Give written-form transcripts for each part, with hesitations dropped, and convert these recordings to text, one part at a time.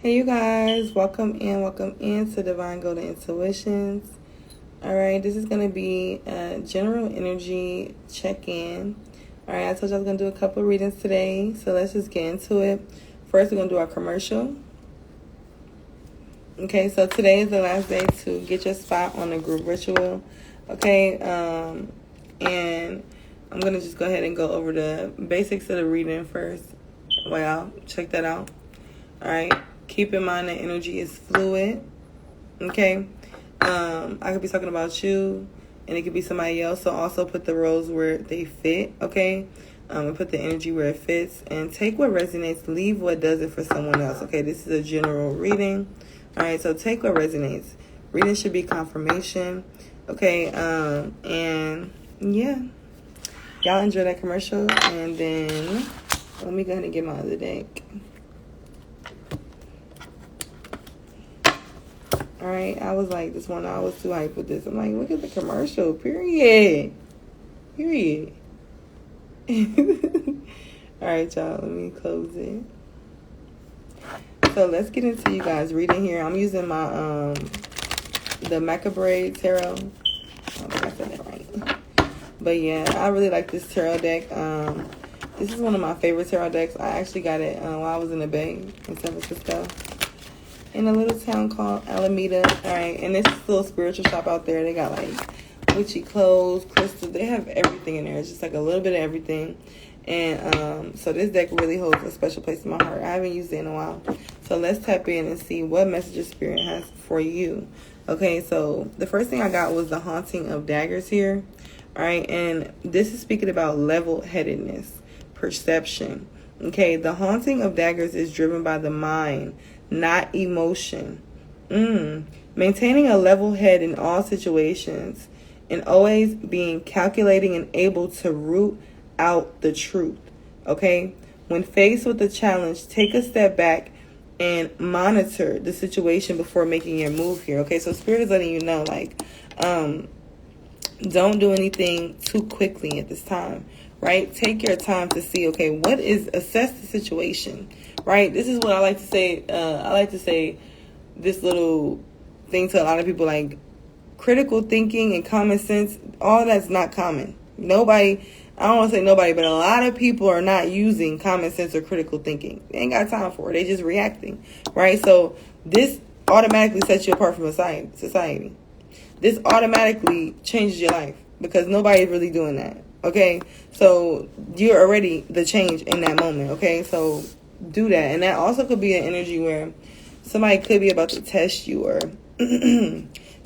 Hey you guys, welcome in to Divine Golden Intuitions. Alright, this is going to be a general energy check-in. Alright, I told you I was going to do a couple of readings today, so let's just get into it. First, we're going to do our commercial. Okay, so today is the last day to get your spot on the group ritual. Okay, and I'm going to just go ahead and go over the basics of the reading first. Well, check that out. Alright. Keep in mind that energy is fluid, okay? I could be talking about you, and it could be somebody else, so also put the roles where they fit, okay? And put the energy where it fits, and take what resonates, leave what doesn't for someone else, okay? This is a general reading, all right? So take what resonates. Reading should be confirmation, okay? And, yeah. Y'all enjoy that commercial, and then let me go ahead and get my other deck. Alright, I was like, this one, I was too hyped with this. I'm like, look at the commercial, period. Period. Alright, y'all, let me close it. So let's get into you guys reading here. I'm using my, the Macabre Tarot. I don't think I said that right. But yeah, I really like this tarot deck. This is one of my favorite tarot decks. I actually got it while I was in the Bay in San Francisco, in a little town called Alameda. All right, and this little spiritual shop out there, they got like witchy clothes, crystals. They have everything in there. It's just like a little bit of everything. And so this deck really holds a special place in my heart. I haven't used it in a while. So let's tap in and see what messages Spirit has for you. Okay, so the first thing I got was the Haunting of Daggers here. All right, and this is speaking about level-headedness, perception. Okay, the Haunting of Daggers is driven by the mind, not emotion. Maintaining a level head in all situations and always being calculating and able to root out the truth. Okay? When faced with a challenge, take a step back and monitor the situation before making your move here. Okay? So Spirit is letting you know, like, don't do anything too quickly at this time. Right? Take your time to see, okay, assess the situation. Right? This is what I like to say. I like to say this little thing to a lot of people, like critical thinking and common sense. All that's not common. Nobody, I don't want to say nobody, but a lot of people are not using common sense or critical thinking. They ain't got time for it. They just reacting. Right? So this automatically sets you apart from society. This automatically changes your life because nobody's really doing that. Okay? So you're already the change in that moment. Okay? So do that. And that also could be an energy where somebody could be about to test you or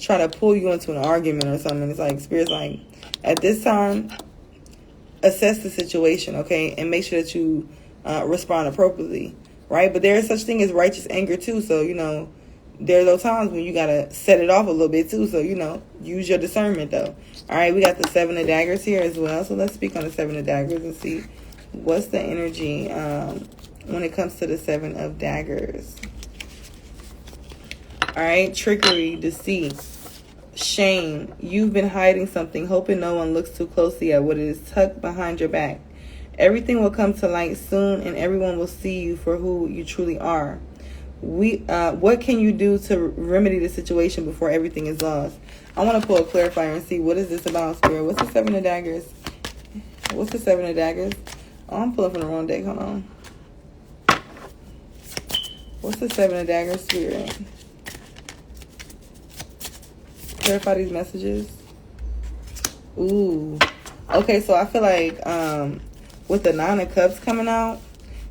try to pull you into an argument or something. It's like Spirit's like, at this time, assess the situation, okay, and make sure that you respond appropriately, right? But there is such thing as righteous anger too. So there are those times when you gotta set it off a little bit too. So use your discernment though. All right, we got the Seven of Daggers here as well. So let's speak on the Seven of Daggers and see what's the energy when it comes to the Seven of Daggers. All right, trickery, deceit, shame. You've been hiding something, hoping no one looks too closely at what is tucked behind your back. Everything will come to light soon, and everyone will see you for who you truly are. What can you do to remedy the situation before everything is lost? I want to pull a clarifier and see what is this about, Spirit. What's the Seven of Daggers? What's the Seven of Daggers? Oh, I'm pulling from the wrong deck. Hold on. What's the Seven of Daggers, Spirit? Clarify these messages. Ooh. Okay, so I feel like with the Nine of Cups coming out,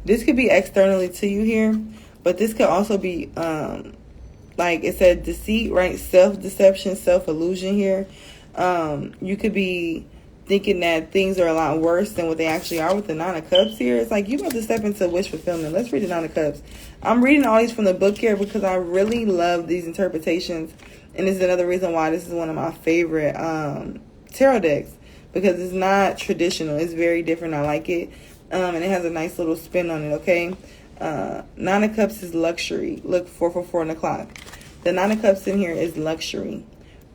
this could be externally to you here, but this could also be like it said, deceit, right? Self-deception, self-illusion here. You could be thinking that things are a lot worse than what they actually are with the Nine of Cups here. It's like you about to step into wish fulfillment. Let's read the Nine of Cups. I'm reading all these from the book here because I really love these interpretations. And this is another reason why this is one of my favorite tarot decks. Because it's not traditional. It's very different. I like it. And it has a nice little spin on it, okay? Nine of Cups is luxury. Look, 444 on the clock. The Nine of Cups in here is luxury.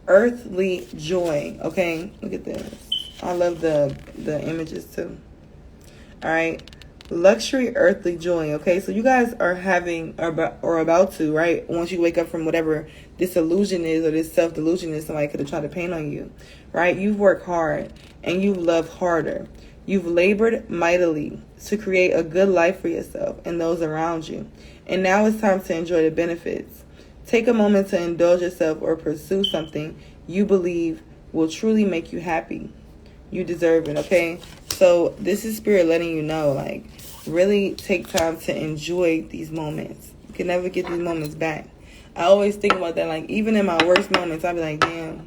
Earthly joy, okay? Look at this. I love the images too. All right. Luxury, earthly joy. Okay, so you guys are having or about to, right? Once you wake up from whatever this illusion is or this self-delusion is somebody could have tried to paint on you, right? You've worked hard and you've loved harder. You've labored mightily to create a good life for yourself and those around you. And now it's time to enjoy the benefits. Take a moment to indulge yourself or pursue something you believe will truly make you happy. You deserve it, okay? So this is Spirit letting you know, like, really take time to enjoy these moments. You can never get these moments back. I always think about that, like, even in my worst moments, I'll be like, damn,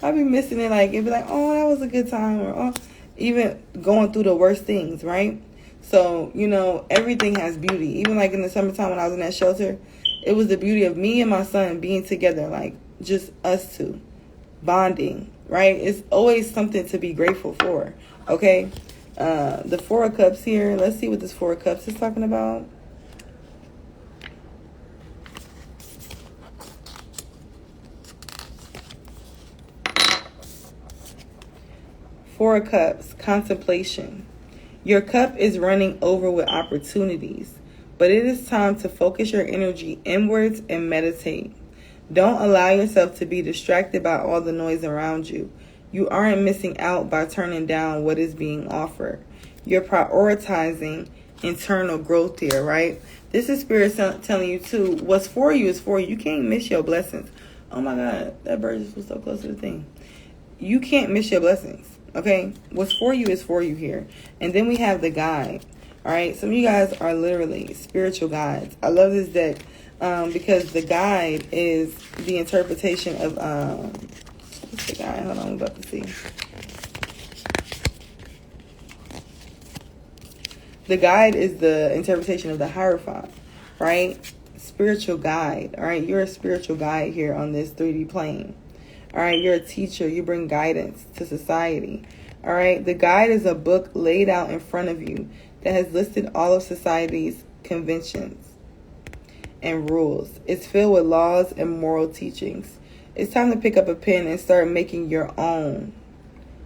I'll be missing it. Like, it'd be like, oh, that was a good time. Or, oh, even going through the worst things, right? So, you know, everything has beauty. Even, like, in the summertime when I was in that shelter, it was the beauty of me and my son being together, like, just us two, bonding, right? It's always something to be grateful for, okay? The Four of Cups here. Let's see what this Four of Cups is talking about. Four of Cups, contemplation. Your cup is running over with opportunities, but it is time to focus your energy inwards and meditate. Don't allow yourself to be distracted by all the noise around you. You aren't missing out by turning down what is being offered. You're prioritizing internal growth here, right? This is Spirit telling you, too, what's for you is for you. You can't miss your blessings. Oh, my God, that bird just was so close to the thing. You can't miss your blessings, okay? What's for you is for you here. And then we have the guide, all right? Some of you guys are literally spiritual guides. I love this deck because the guide is the interpretation of... what's the guide? Hold on, I'm about to see. The guide is the interpretation of the Hierophant, right? Spiritual guide, all right? You're a spiritual guide here on this 3D plane. All right, you're a teacher. You bring guidance to society. All right, the guide is a book laid out in front of you that has listed all of society's conventions and rules. It's filled with laws and moral teachings. It's time to pick up a pen and start making your own,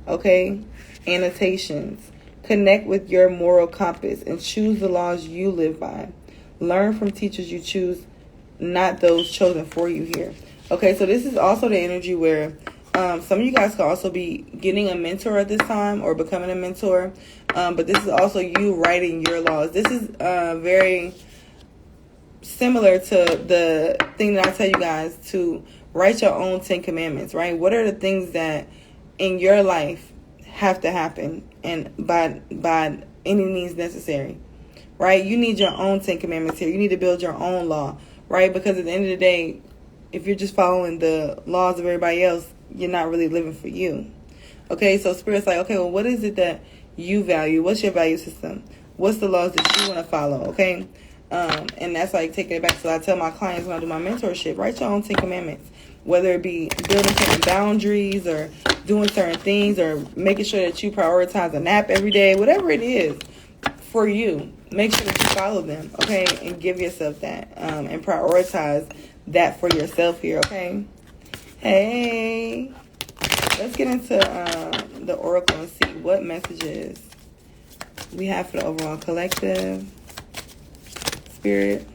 okay? Annotations. Connect with your moral compass and choose the laws you live by. Learn from teachers you choose, not those chosen for you here. Okay, so this is also the energy where some of you guys could also be getting a mentor at this time or becoming a mentor. But this is also you writing your laws. This is very similar to the thing that I tell you guys to write your own 10 commandments, right? What are the things that in your life have to happen and by any means necessary, right? You need your own 10 commandments here. You need to build your own law, right? Because at the end of the day, if you're just following the laws of everybody else, you're not really living for you. Okay, so Spirit's like, okay, well, what is it that you value? What's your value system? What's the laws that you want to follow, okay? And that's like taking it back. So I tell my clients when I do my mentorship, write your own 10 commandments. Whether it be building certain boundaries or doing certain things or making sure that you prioritize a nap every day, whatever it is for you, make sure that you follow them, okay? And give yourself that and prioritize that for yourself here, okay? Hey, let's get into the oracle and see what messages we have for the overall collective. Spirit.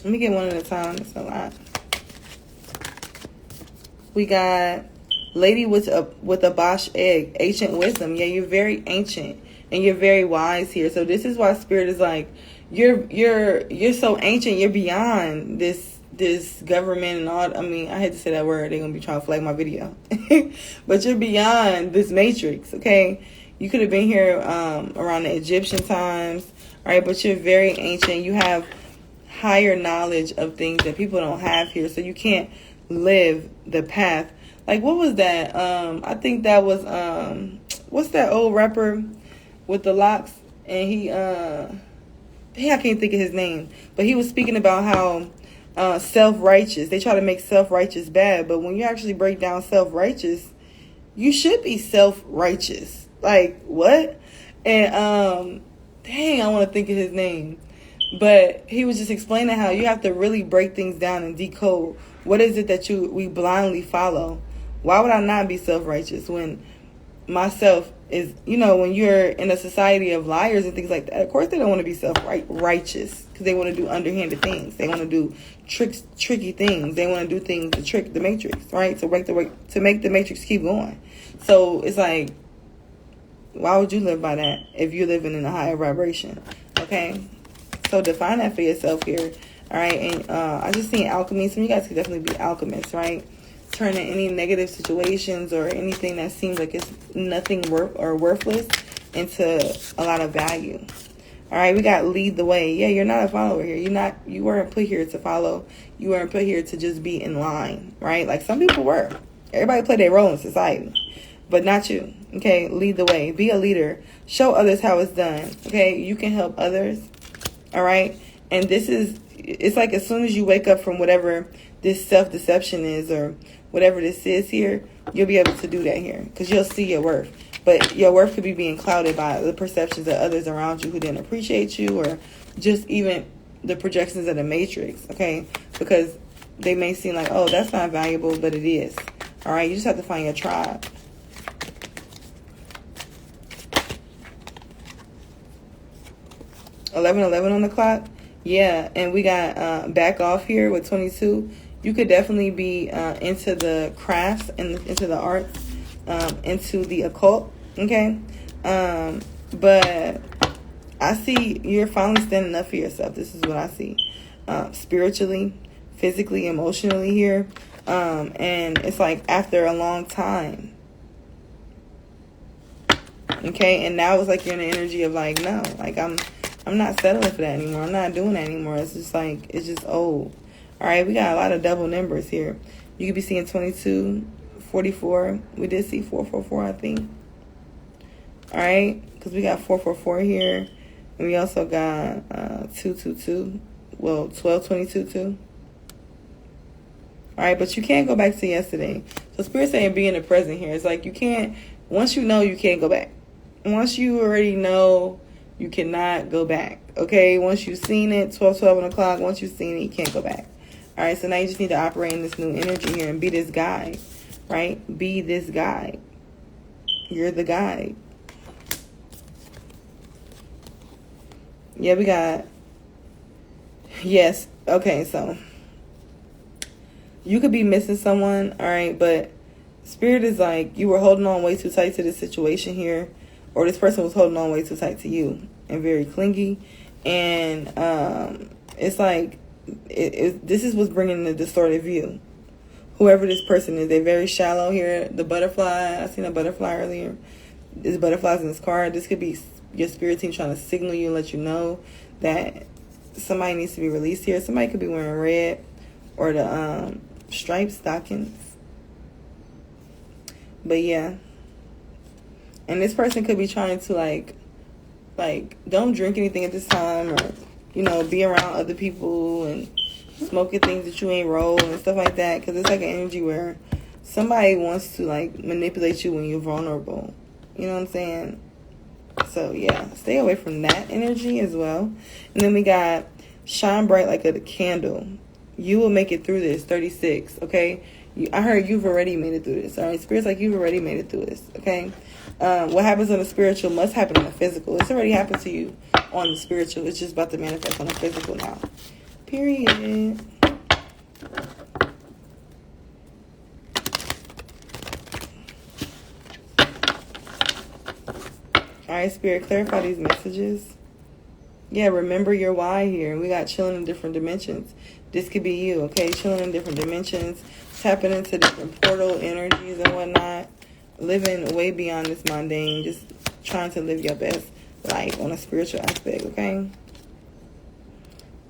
Let me get one at a time. It's a lot. We got Lady with a Bosch egg, ancient wisdom. Yeah, you're very ancient and you're very wise here. So this is why Spirit is like, you're so ancient. You're beyond this government and all. I mean, I hate to say that word. They're gonna be trying to flag my video, but you're beyond this matrix. Okay, you could have been here around the Egyptian times, right? But you're very ancient. You have higher knowledge of things that people don't have here, so you can't live the path. Like, what was that? I think that was what's that old rapper with the locks? And he I can't think of his name, but he was speaking about how self-righteous, they try to make self-righteous bad, but when you actually break down self-righteous, you should be self-righteous. Like, what? And dang, I want to think of his name. But he was just explaining how you have to really break things down and decode what is it that we blindly follow. Why would I not be self-righteous when myself is, you know, when you're in a society of liars and things like that, of course they don't want to be self-righteous because they want to do underhanded things. They want to do tricky things. They want to do things to trick the matrix, right? To make the matrix keep going. So it's like, why would you live by that if you're living in a higher vibration? Okay, so define that for yourself here. All right, and I just seen alchemy. Some of you guys could definitely be alchemists, right? Turning any negative situations or anything that seems like it's nothing worthless into a lot of value. All right, we got lead the way. Yeah, you're not a follower here. You weren't put here to follow. You weren't put here to just be in line, right? Like some people were. Everybody played their role in society, but not you. Okay, lead the way. Be a leader. Show others how it's done. Okay, you can help others. All right, and it's like as soon as you wake up from whatever this self-deception is or whatever this is here, you'll be able to do that here because you'll see your worth. But your worth could be being clouded by the perceptions of others around you who didn't appreciate you, or just even the projections of the matrix, okay? Because they may seem like, oh, that's not valuable, but it is. All right, you just have to find your tribe. $11:11 on the clock. Yeah, and we got back off here with 22. You could definitely be into the crafts and into the arts, into the occult, okay? But I see you're finally standing up for yourself. This is what I see. Spiritually, physically, emotionally here. And it's like after a long time. Okay, and now it's like you're in the energy of like, no, like I'm not settling for that anymore. I'm not doing that anymore. It's just like, it's just old. All right, we got a lot of double numbers here. You could be seeing 22, 44. We did see 444, I think. All right, because we got 444 here. And we also got 222. Well, 1222 too. All right, but you can't go back to yesterday. So Spirit's saying be in the present here. It's like you can't, once you know, you can't go back. Once you already know, you cannot go back. Okay, once you've seen it, 12 o'clock, once you've seen it, you can't go back. All right, so now you just need to operate in this new energy here and be this guide, right? Be this guide. You're the guide. Yeah, we got, yes. Okay, so you could be missing someone, all right, but Spirit is like you were holding on way too tight to this situation here, or this person was holding on way too tight to you and very clingy, and it's like this is what's bringing the distorted view. Whoever this person is, they're very shallow here. The butterfly, I seen a butterfly earlier. This butterfly's in this card. This could be your spirit team trying to signal you and let you know that somebody needs to be released here. Somebody could be wearing red or the striped stockings. But yeah. And this person could be trying to like don't drink anything at this time, or, you know, be around other people and smoking things that you ain't roll and stuff like that. Because it's like an energy where somebody wants to like manipulate you when you're vulnerable. You know what I'm saying? So yeah, stay away from that energy as well. And then we got shine bright like a candle. You will make it through this. 36. Okay. I heard you've already made it through this. All right. Spirit's like you've already made it through this. Okay. What happens on the spiritual must happen on the physical. It's already happened to you on the spiritual. It's just about to manifest on the physical now. Period. All right, Spirit, clarify these messages. Yeah, remember your why here. We got chilling in different dimensions. This could be you, okay? Chilling in different dimensions, tapping into different portal energies and whatnot. Living way beyond this mundane. Just trying to live your best life on a spiritual aspect, okay?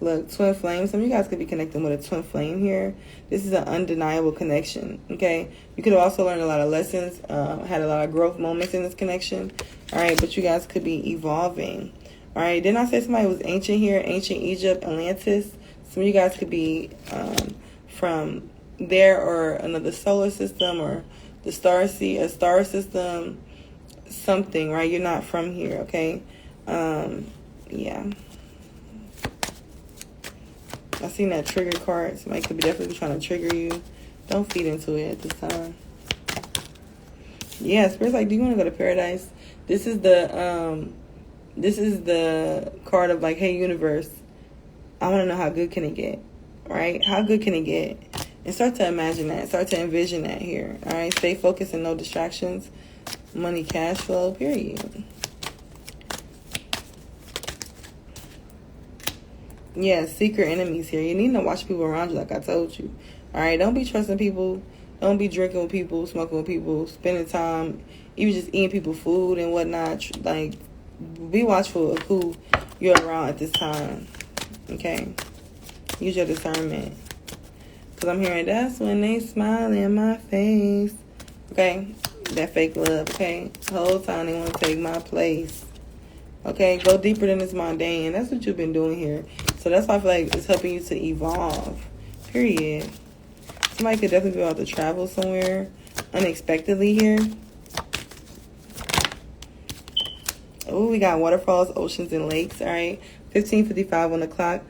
Look, twin flame. Some of you guys could be connecting with a twin flame here. This is an undeniable connection, okay? You could have also learned a lot of lessons, had a lot of growth moments in this connection, all right? But you guys could be evolving, all right? Didn't I say somebody was ancient here? Ancient Egypt, Atlantis. Some of you guys could be from there or another solar system or the star system, something, right? You're not from here, okay? Yeah. I seen that trigger card. Somebody could be definitely trying to trigger you. Don't feed into it at this time. Yeah, Spirit's like, do you want to go to paradise? This is the card of like, hey, universe, I want to know how good can it get, right? How good can it get? And start to imagine that. Start to envision that here, all right? Stay focused and no distractions. Money, cash flow, period. Yeah, secret enemies here. You need to watch people around you like I told you, all right? Don't be trusting people. Don't be drinking with people, smoking with people, spending time, even just eating people's food and whatnot. Like, be watchful of who you're around at this time, okay? Use your discernment. Because I'm hearing, that's when they smile in my face. Okay? That fake love, okay? The whole time they want to take my place. Okay? Go deeper than this mundane. That's what you've been doing here. So that's why I feel like it's helping you to evolve. Period. Somebody could definitely be about to travel somewhere unexpectedly here. Oh, we got waterfalls, oceans, and lakes. All right. 15:55 on the clock.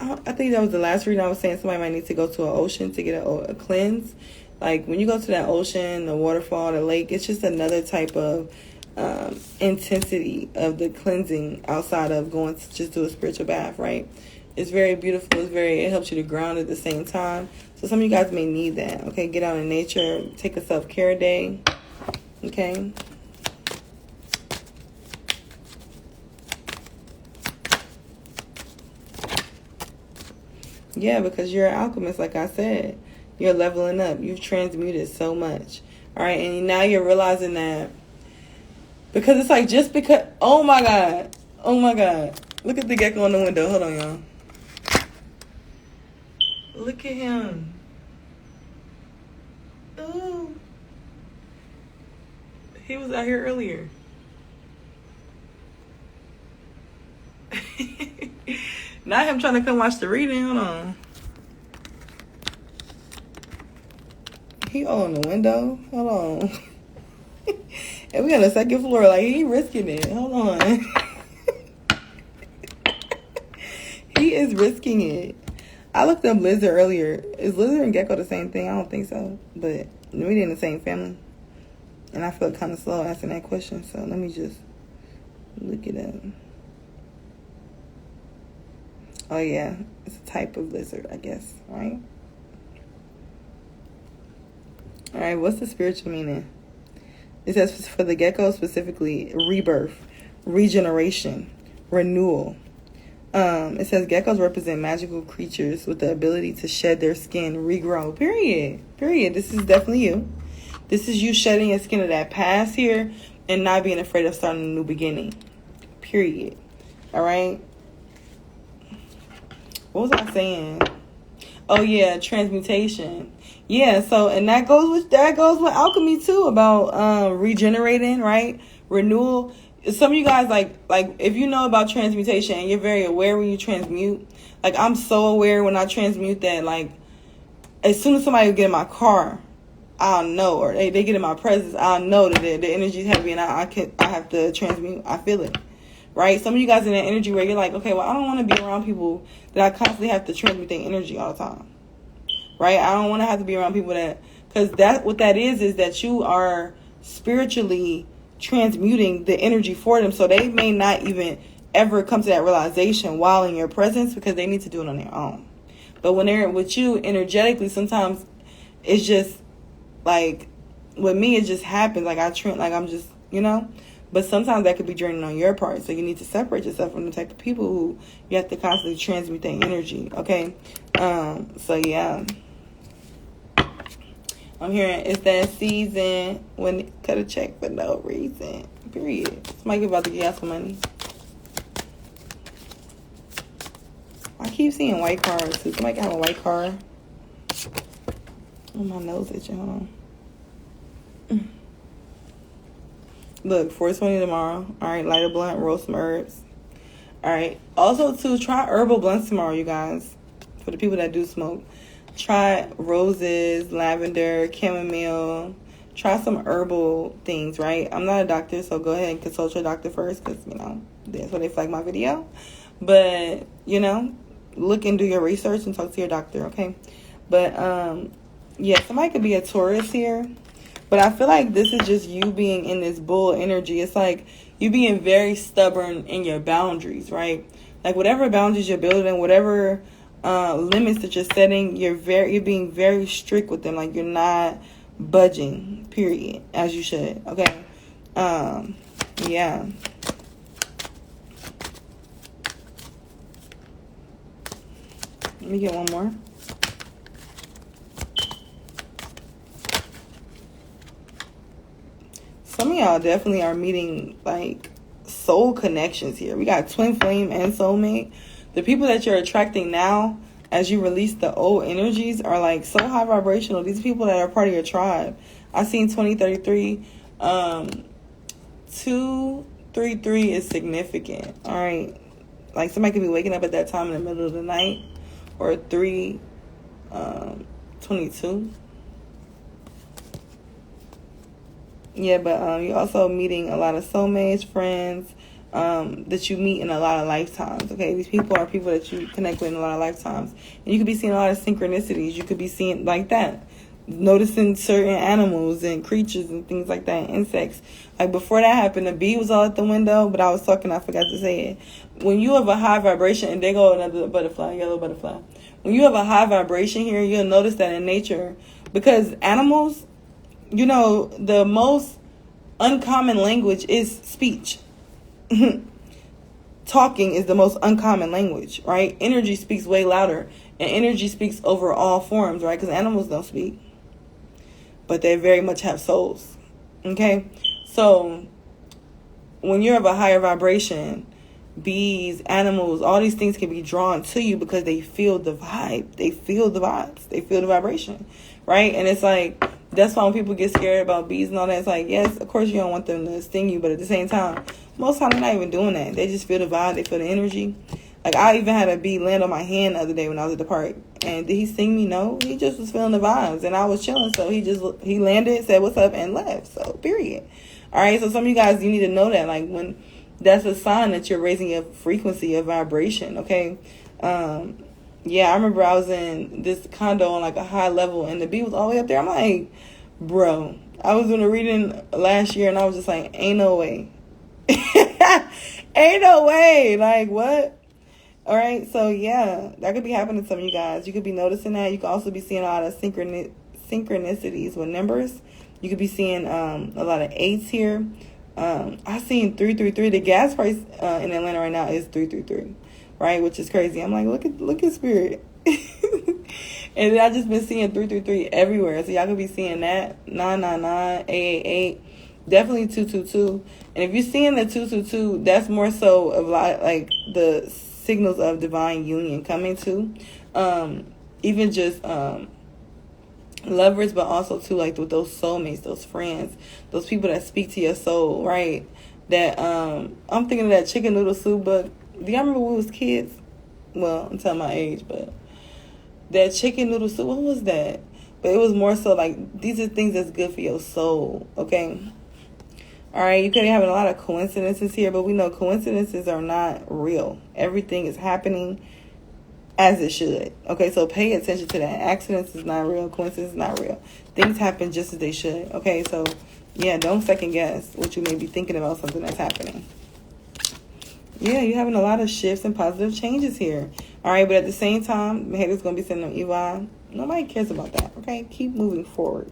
I think that was the last reading I was saying. Somebody might need to go to an ocean to get a cleanse. Like, when you go to that ocean, the waterfall, the lake, it's just another type of intensity of the cleansing outside of going to just do a spiritual bath, right? It's very beautiful. It helps you to ground at the same time. So some of you guys may need that, okay? Get out in nature. Take a self-care day, okay? Yeah, because you're an alchemist, like I said. You're leveling up. You've transmuted so much. All right, and now you're realizing that because it's like just because... Oh, my God. Oh, my God. Look at the gecko on the window. Hold on, y'all. Look at him. Oh. He was out here earlier. Not him trying to come watch the reading. Hold on. He on the window. Hold on. And we on the second floor. Like, he risking it. Hold on. He is risking it. I looked up lizard earlier. Is lizard and gecko the same thing? I don't think so. But we in the same family. And I felt kind of slow asking that question. So let me just look it up. Oh, yeah. It's a type of lizard, I guess. Right? All right. What's the spiritual meaning? It says for the gecko specifically, rebirth, regeneration, renewal. It says geckos represent magical creatures with the ability to shed their skin, regrow. Period. This is definitely you. This is you shedding your skin of that past here and not being afraid of starting a new beginning. Period. All right. What was I saying? Oh yeah, transmutation. Yeah. So and that goes with alchemy too, about regenerating, right? Renewal. Some of you guys like if you know about transmutation and you're very aware when you transmute. Like, I'm so aware when I transmute that, like, as soon as somebody get in my car, I'll know, or they get in my presence, I'll know that the energy is heavy and I have to transmute. I feel it, right? Some of you guys in that energy where you're like, okay, well, I don't want to be around people that I constantly have to transmute their energy all the time, right? I don't want to have to be around people because what that is that you are spiritually transmuting the energy for them, so they may not even ever come to that realization while in your presence because they need to do it on their own. But when they're with you energetically, sometimes it's just like, with me, it just happens. Like, I'm just, but sometimes that could be draining on your part. So you need to separate yourself from the type of people who you have to constantly transmute their energy. Okay. So yeah. I'm hearing it's that season when they cut a check for no reason. Period. Somebody about to get out some money. I keep seeing white cars too. Somebody can have a white car. Oh, my nose itching. Hold on. Look, 420 tomorrow. All right, light a blunt, roll some herbs. All right. Also, too, try herbal blunts tomorrow, you guys. For the people that do smoke. Try roses, lavender, chamomile. Try some herbal things, right? I'm not a doctor, so go ahead and consult your doctor first because, that's why they flag my video. But, look and do your research and talk to your doctor, okay? But, yeah, somebody could be a Taurus here. But I feel like this is just you being in this bull energy. It's like you being very stubborn in your boundaries, right? Like whatever boundaries you're building, whatever limits that you're setting, you're being very strict with them. Like you're not budging, period, as you should. Okay. Yeah. Let me get one more. Some of y'all definitely are meeting like soul connections here. We got twin flame and soulmate. The people that you're attracting now, as you release the old energies, are like so high vibrational. These people that are part of your tribe. I seen 2033. 233 is significant. All right, like somebody could be waking up at that time in the middle of the night, or 322. Yeah, but you're also meeting a lot of soulmates, friends, that you meet in a lot of lifetimes. Okay, these people are people that you connect with in a lot of lifetimes, and you could be seeing a lot of synchronicities. You could be seeing like that, noticing certain animals and creatures and things like that, insects. Like before that happened, the bee was all at the window, but I was talking, I forgot to say it. When you have a high vibration, and there go another butterfly, yellow butterfly. When you have a high vibration here, you'll notice that in nature, because animals, you know, the most uncommon language is speech. Talking is the most uncommon language, right? Energy speaks way louder, and energy speaks over all forms, right? Because animals don't speak, but they very much have souls. Okay, so when you have a higher vibration, bees, animals, all these things can be drawn to you because they feel the vibe. They feel the vibes. They feel the vibration, right? And it's like, that's why when people get scared about bees and all that, it's like, yes, of course you don't want them to sting you, but at the same time, most time they're not even doing that. They just feel the vibe. They feel the energy. Like, I even had a bee land on my hand the other day when I was at the park. And did he sting me? No. He just was feeling the vibes. And I was chilling. So he landed, said, what's up, and left. So, period. All right. So, some of you guys, you need to know that. Like, when that's a sign that you're raising your frequency, your vibration. Okay. Yeah, I remember I was in this condo on like a high level, and the bee was all the way up there. I'm like, bro, I was doing a reading last year, and I was just like, ain't no way. Ain't no way. Like, what? All right, so yeah, that could be happening to some of you guys. You could be noticing that. You could also be seeing a lot of synchronicities with numbers. You could be seeing a lot of 8s here. I seen 333. The gas price in Atlanta right now is 333, right? Which is crazy. I'm like, look at spirit. And then I just been seeing 333 everywhere. So y'all could be seeing that 999, 888, definitely 222. And if you're seeing the 222, that's more so of like the signals of divine union coming to, even just lovers, but also too like with those soulmates, those friends, those people that speak to your soul, right? That I'm thinking of that chicken noodle soup book. Do y'all remember when we was kids? Well, I'm telling my age, but that chicken noodle soup, what was that? But it was more so like, these are things that's good for your soul, okay? All right, you could be having a lot of coincidences here, but we know coincidences are not real. Everything is happening as it should. Okay, so pay attention to that. Accidents is not real. Coincidence is not real. Things happen just as they should. Okay, so yeah, don't second guess what you may be thinking about something that's happening. Yeah, you're having a lot of shifts and positive changes here. All right, but at the same time, haters going to be sending them evil. Nobody cares about that. Okay, keep moving forward.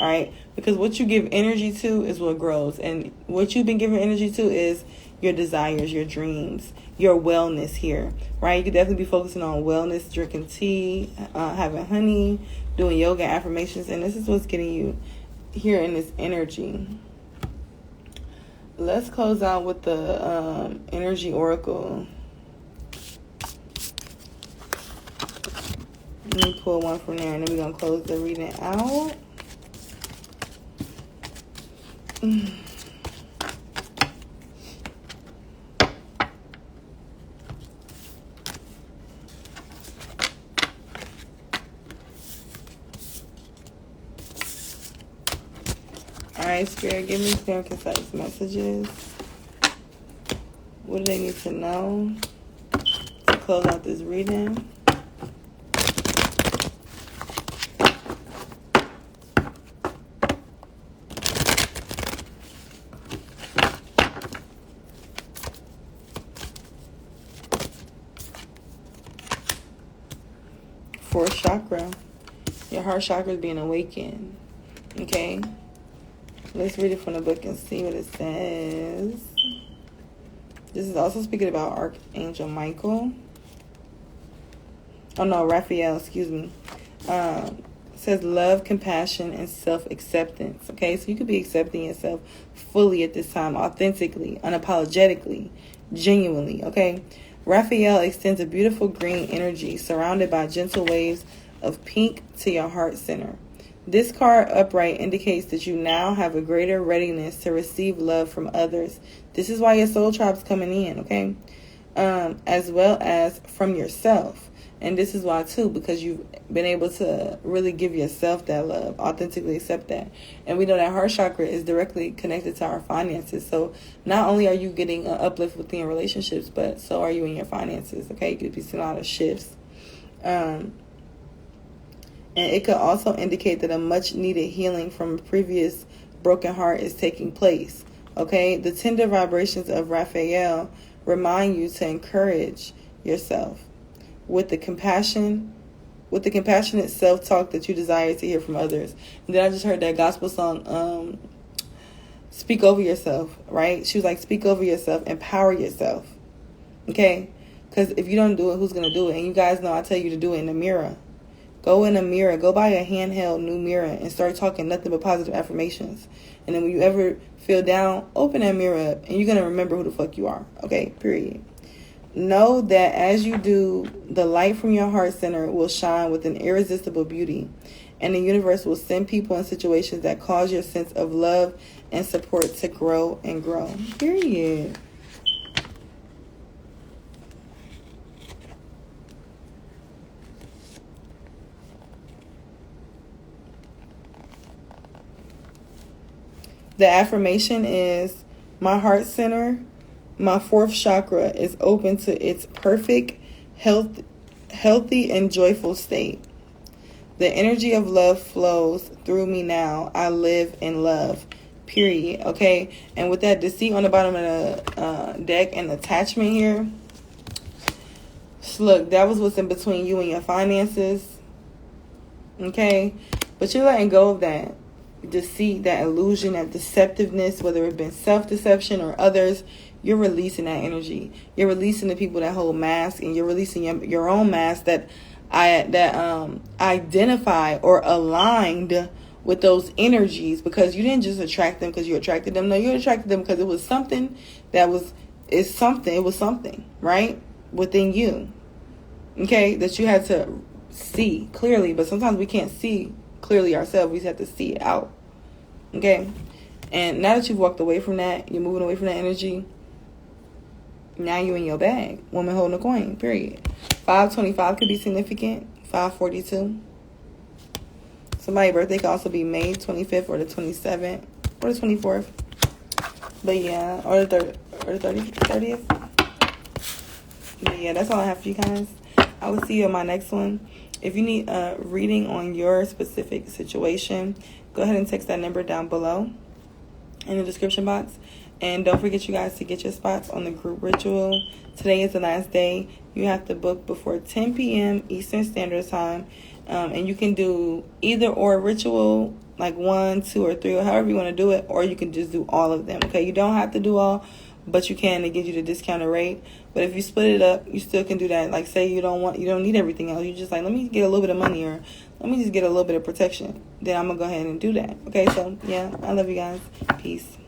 All right, because what you give energy to is what grows. And what you've been giving energy to is your desires, your dreams, your wellness here, right? You could definitely be focusing on wellness, drinking tea, having honey, doing yoga, affirmations. And this is what's getting you here in this energy. Let's close out with the energy oracle. Let me pull one from there, and then we're going to close the reading out. All right, Spirit, give me clear and concise messages. What do they need to know to close out this reading? Fourth chakra. Your heart chakra is being awakened. Okay? Let's read it from the book and see what it says. This is also speaking about Archangel Michael. Oh no, Raphael, excuse me. It says love, compassion, and self-acceptance. Okay, so you could be accepting yourself fully at this time, authentically, unapologetically, genuinely. Okay, Raphael extends a beautiful green energy surrounded by gentle waves of pink to your heart center. This card upright indicates that you now have a greater readiness to receive love from others. This is why your soul tribe's coming in, okay? As well as from yourself. And this is why, too, because you've been able to really give yourself that love, authentically accept that. And we know that heart chakra is directly connected to our finances. So not only are you getting an uplift within relationships, but so are you in your finances, okay? You could be seeing a lot of shifts. And it could also indicate that a much-needed healing from a previous broken heart is taking place, okay? The tender vibrations of Raphael remind you to encourage yourself with the compassionate self-talk that you desire to hear from others. And then I just heard that gospel song, Speak Over Yourself, right? She was like, speak over yourself, empower yourself, okay? Because if you don't do it, who's going to do it? And you guys know I tell you to do it in the mirror. Go in a mirror. Go buy a handheld new mirror and start talking nothing but positive affirmations. And then when you ever feel down, open that mirror up and you're going to remember who the fuck you are, okay? Period. Know that as you do, the light from your heart center will shine with an irresistible beauty, and the universe will send people in situations that cause your sense of love and support to grow and grow. Period. The affirmation is, my heart center, my fourth chakra is open to its perfect, healthy, and joyful state. The energy of love flows through me now. I live in love. Period. Okay? And with that deceit on the bottom of the deck and attachment here, look, that was what's in between you and your finances. Okay? But you're letting go of that deceit, that illusion, that deceptiveness, whether it's been self-deception or others. You're releasing that energy. You're releasing the people that hold masks, and you're releasing your own mask that identify or aligned with those energies, because you didn't just attract them because you attracted them. No, you attracted them because it was something it was something, right? Within you. Okay? That you had to see clearly, but sometimes we can't see clearly ourselves. We just have to see it out. Okay? And now that you've walked away from that, you're moving away from that energy. Now you're in your bag. Woman holding a coin, period. 525 could be significant. 542. Somebody's birthday could also be May 25th or the 27th or the 24th. But yeah, or the 30th. But yeah, that's all I have for you guys. I will see you on my next one. If you need a reading on your specific situation, go ahead and text that number down below in the description box. And don't forget, you guys, to get your spots on the group ritual. Today is the last day. You have to book before 10 p.m. Eastern Standard Time. And you can do either or ritual, like 1, 2, or 3, or however you want to do it. Or you can just do all of them, okay? You don't have to do all, but you can to get you the discounted rate. But if you split it up, you still can do that. Like, say you don't need everything else. You just like, let me get a little bit of money, or let me just get a little bit of protection. Then I'm going to go ahead and do that. Okay, so, yeah, I love you guys. Peace.